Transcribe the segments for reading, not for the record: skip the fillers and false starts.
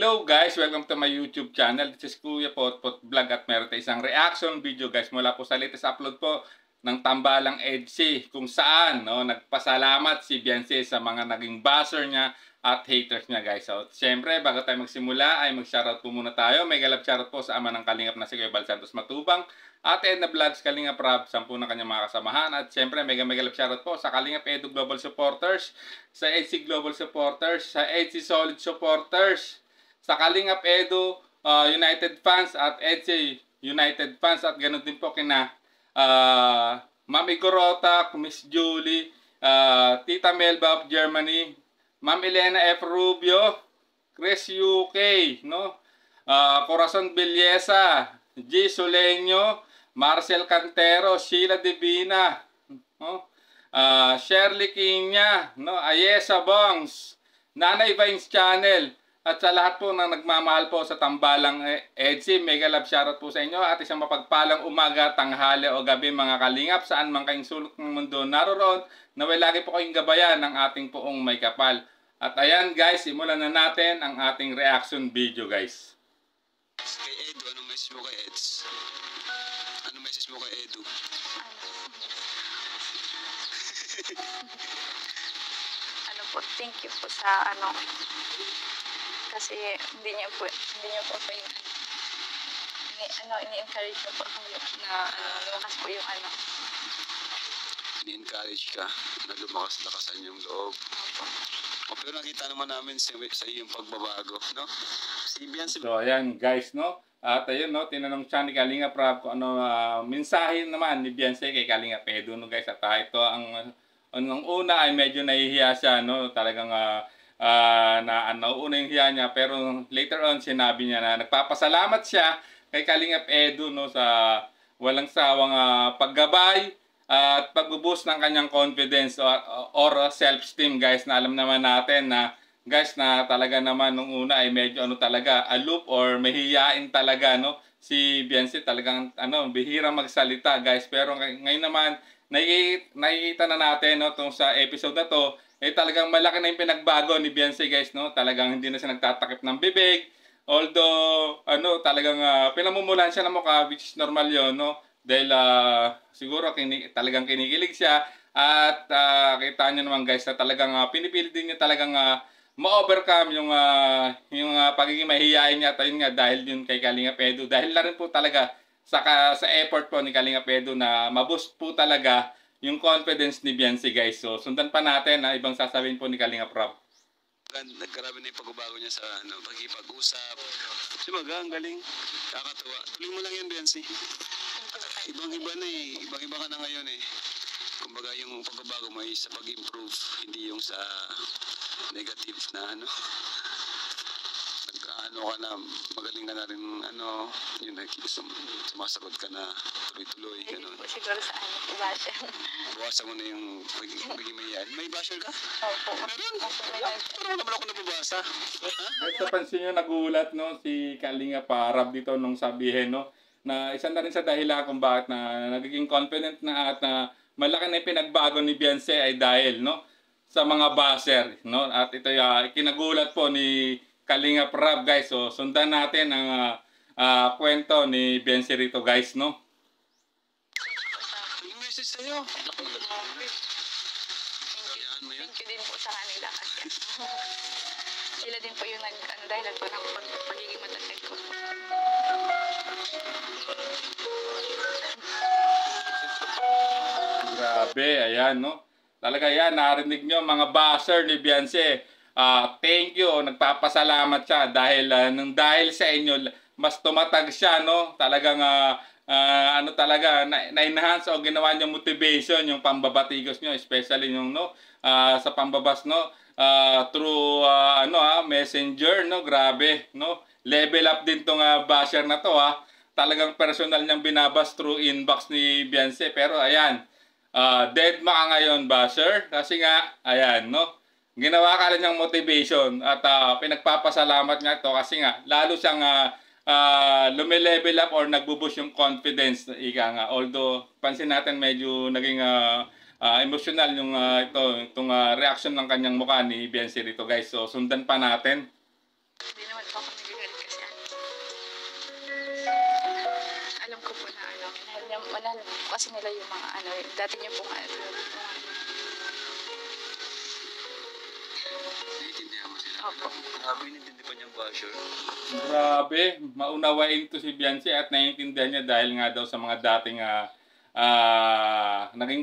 Hello guys! Welcome to my YouTube channel. This is Kuya Potpot Vlog at meron tayo isang reaction video guys mula po sa latest upload po ng Tambalang EDC kung saan nagpasalamat si Beyonce sa mga naging buzzer niya at haters niya guys. So syempre bago tayo magsimula ay mag-shoutout po muna tayo. May galap shoutout po sa ama ng Kalingap na si Kuya Bal Santos Matubang, Ate Edna Vlogs, Kalingap Rob, 10 na kanyang mga kasamahan. At syempre may galap shoutout po sa Kalingap Edu Global Supporters, sa EDC Global Supporters, sa EDC Solid Supporters, sa Kalingap Edu United Fans at EDC United Fans, at ganoon din po kina Ma'am Igorota, Miss Julie, Tita Melba of Germany, Ma'am Elena F. Rubio, Chris UK, Corazon Villesa, G. Soleño, Marcel Cantero, Sheila Divina, Shirley Kinya, Ayesa Bongs, Nanay Vines Channel, at sa lahat po na nagmamahal po sa Tambalang EDC, mega love shoutout po sa inyo at isang mapagpalang umaga, tanghali o gabi mga kalingap, saan man kayong sulok ng mundo naroroon, naway lagi po kayong gabayan ng ating poong may kapal. At ayan guys, simulan na natin ang ating reaction video guys. Kay Edu, anong message mo kay Eds? Anong message mo kay Edu? Thank you po sa kasi hindi niyo po ini-encourage niyo po ako na lumakas po yung Ini-encourage ka na lumakas-lakasan yung loob. Pero nakita naman namin sa iyo yung pagbabago, no? Si Beyonce. So ayan guys, at ayun, tinanong siya ni Kalingap Rob kung mensahe naman ni Beyonce kay Kalingap Edu, guys. At ito ang una ay medyo nahihiya siya, talagang nauuna yung hiya niya, pero later on sinabi niya na nagpapasalamat siya kay Kalingap Edu sa walang sawang paggabay at pagbuboost ng kanyang confidence or self-esteem guys, na alam naman natin na guys na talaga naman nung una ay medyo talaga aloof or mahihiyain talaga si Beyonce, talagang bihira magsalita guys. Pero ngayon naman nakikita na natin tong sa episode na to talagang malaki na yung pinagbago ni Beyonce guys, talagang hindi na siya nagtatakip ng bibig, although talagang pinamumulan siya ng mukha, which is normal yon, dahil siguro talagang kinikilig siya at kita niyo naman guys na talagang pinipilit din niya talagang ma-overcome yung pagiging mahihiyain niya, ayun nga dahil yun kay Kalingap Edu, dahil na rin po talaga sa effort po ni Kalingap Edu na ma-boost po talaga yung confidence ni Beyonce guys. So sundan pa natin na ibang sasabihin po ni Kalingap Rob. Nagkarami na yung pagbabago niya sa pag-ipag-usap. Ang galing. Kakatuwa. Tuloy mo lang yan, Beyonce. Ibang-iba na Ibang-iba ka na ngayon Kumbaga yung pagbabago mo ay sa pag-improve, hindi yung sa negative na ka na, magaling ka na rin yun sumasagot ka na tuloy-tuloy, gano'n. Siguro sa basher. Bawasan mo na yung pagiging mahihayin. May basher ka? Opo. Meron? Pero naman ako nababasa. Guys, napansin nyo, nagulat si Kalingap Rob dito nung sabihin na isa na rin sa dahilan kung bakit na nagiging confident na at malaki na yung pinagbago ni Beyonce ay dahil sa mga buzzer, at ito kinagulat po ni Kalingap Rob guys. So sundan natin ang kwento ni Beyonce rito guys, Yung message sa'yo. Thank you din po sa kanila kasi sila din po yung dahilan po ng pagiging matatag ko. Grabe, ayan talaga yan, narinig nyo mga buzzer ni Beyonce. Thank you, nagpapasalamat siya dahil dahil sa inyo mas tumatag siya, talagang talaga na-enhance o ginawa niyo motivation yung pambabatikos niyo, especially yung sa pambabas through messenger, grabe, level up din tong basher na to talagang personal niyang binabas through inbox ni Beyonce. Pero ayan, dead ma ngayon basher kasi nga ayan ginawa ka rin niyang motivation at pinagpapasalamat niya ito kasi nga lalo siyang lumilevel up or nagbo-boost yung confidence, ika nga. Although pansin natin medyo naging emotional yung itong reaction ng kanyang mukha ni Beyonce rito guys. So sundan pa natin. Hindi naman po kami kasi nila yung mga ano, yung dati niyo pong ano, Naiintindihan mo sila. Opo. Grabe, inintindi pa niyang basher. Grabe, maunawain to si Beyonce at naiintindihan niya dahil nga daw sa mga dating naging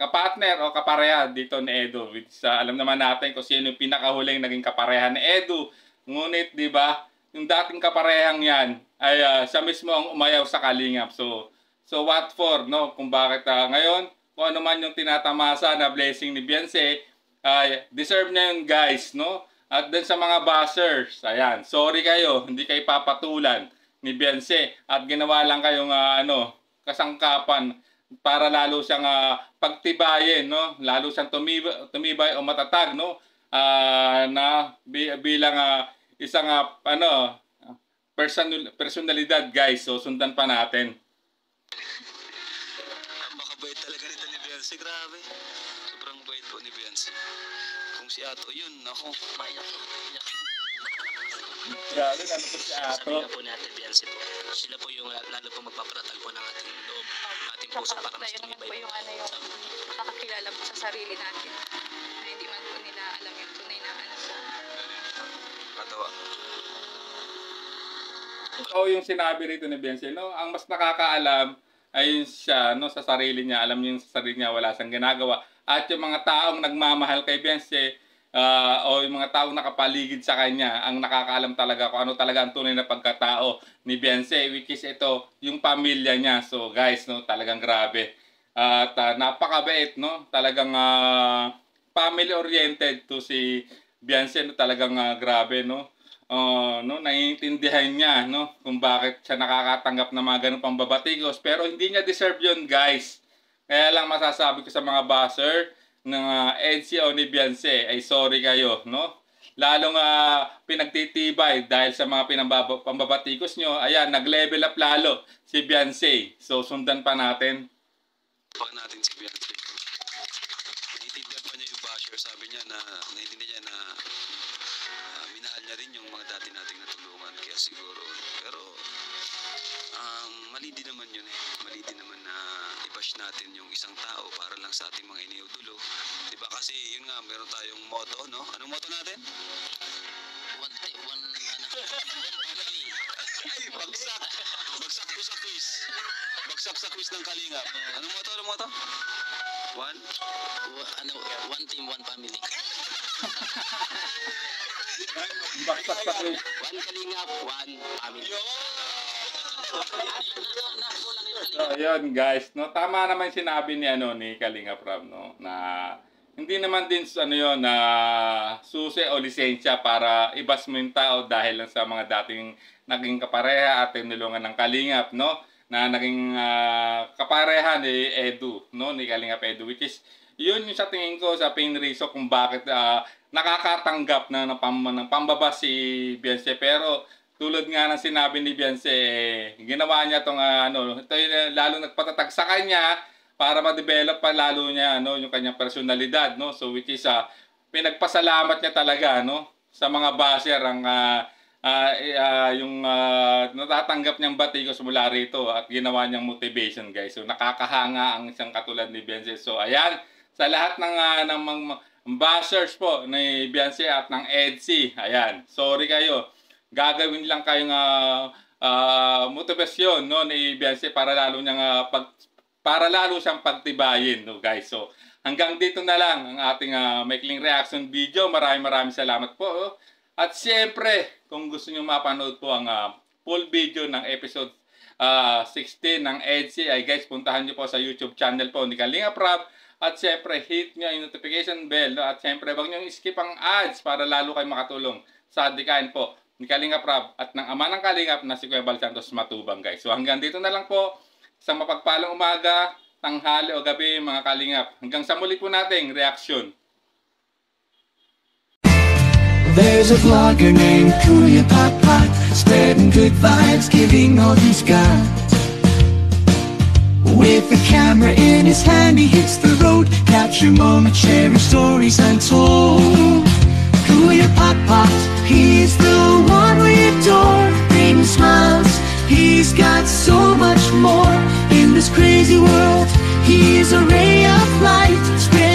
kapartner o kapareha dito ni Edu. Which, alam naman natin kung sino yung pinakahuling naging kapareha ni Edu. Ngunit, di ba, yung dating kaparehang yan ay siya mismo ang umayaw sa Kalingap. So what for, no? Kung bakit ngayon, kung ano man yung tinatamasa na blessing ni Beyonce, deserve niya yun, guys, no? At din sa mga bashers, ayan, sorry kayo, hindi kayo papatulan ni Beyonce at ginawa lang kayong kasangkapan para lalo siyang pagtibayin, no? Lalo siyang tumibay o matatag, no? Bilang isang personalidad, guys. So sundan pa natin. Makabait talaga nito ni Beyonce, grabe. Sobrang bait po ni Beyonce. Kung si Ato, yun, ako. Maiyak. Grabe, ano po si Ato? Sabi nga po natin, Beyonce po, sila po yung lalo po magpaparatag po ng ating loob, ating puso para mas yun naman po tumibay. yung ano, yung makakakilala mo sa sarili natin na hindi man po nila alam yung tunay na ano sa Katawa. So yung sinabi rito ni Beyonce, no, ang mas nakakaalam ay siya, no, sa sarili niya. Alam niya yung sa sarili niya, wala siyang ginagawa. At yung mga taong nagmamahal kay Beyonce, o yung mga taong nakapaligid sa kanya, ang nakakaalam talaga kung ano talaga ang tunay na pagkatao ni Beyonce, which is ito, yung pamilya niya. So guys, no, talagang grabe. At napakabait, no, talagang family-oriented to si Beyonce, no, talagang grabe, no. Naiintindihan niya, no, kung bakit siya nakakatanggap ng mga ganung pambabatikos, pero hindi niya deserve yun, guys. Kaya lang masasabi ko sa mga buzzer ng EDSI o ni Beyonce ay sorry kayo, no? Lalong pinagtitibay dahil sa mga pambabatikos nyo. Ayan, nag-level up lalo si Beyonce. So sundan pa natin. Pag natin si Beyonce. Naiintindihan pa niya yung basher. Sabi niya na naiintindihan niya na minahal niya rin yung mga dati nating natulungan. Kaya siguro, pero mali din naman yun eh. Mali din naman na i-bash natin yung isang tao para lang sa ating mga iniudulo. Diba kasi yun nga, meron tayong motto, no? Anong motto natin? One family. Ay, bagsak! Bagsak ko sa quiz. Bagsak sa quiz ng Kalingap. Anong motto? Anong motto? One? One team, one family. Baksak sa quiz. One Kalingap, one family. So, yun guys, no, tama naman sinabi ni Kalingap Rab, no, na hindi naman din na susi o lisensya para ibas mo yung tao dahil lang sa mga dating naging kapareha at tinulungan ng Kalingap, no, na naging kapareha ni Edu, no, ni Kalingap Edu, which is yun yung sa tingin ko sa pain reason kung bakit nakakatanggap ng pambaba si Beyonce. Pero tulad nga ng sinabi ni Beyonce, ginawa niya tong ito yung lalo nagpatatag sa kanya para ma-develop pa lalo niya yung kanyang personalidad, no. So which is pinagpasalamat niya talaga, no, sa mga basher ang yung natatanggap niyang batikos mula rito at ginawa niyang motivation, guys. So nakakahanga ang isang katulad ni Beyonce. So ayan, sa lahat ng mga bashers po ni Beyonce at ng EDSI, ayan, sorry kayo. Gagawin lang kayong motivasyon, no, ni Beyonce para lalo siyang pagtibayin, no, guys. So hanggang dito na lang ang ating maikling reaction video. Maraming salamat po. At siyempre, kung gusto niyo mapanood po ang full video ng episode 16 ng EDSI, ay guys, puntahan niyo po sa YouTube channel po ni Kalingap Rab. At siyempre, hit niyo yung notification bell, no? At siyempre, wag niyo skip ang ads para lalo kayo makatulong sa adikain po ni Kalingap Rab at ng ama ng Kalingap na si Kuya Bal Santos Matubang, guys. So hanggang dito na lang po. Isang mapagpalang umaga, tanghali o gabi, mga Kalingap. Hanggang sa muli po nating reaction. There's a vlogger named Kuya Papa, spreading good vibes, giving all he's got. With the camera in his hand, he hits the road, capture moments, sharing stories untold. Kuya Papa, he's the one we adore, brings smiles, he's got so much more. In this crazy world, he is a ray of light, spreading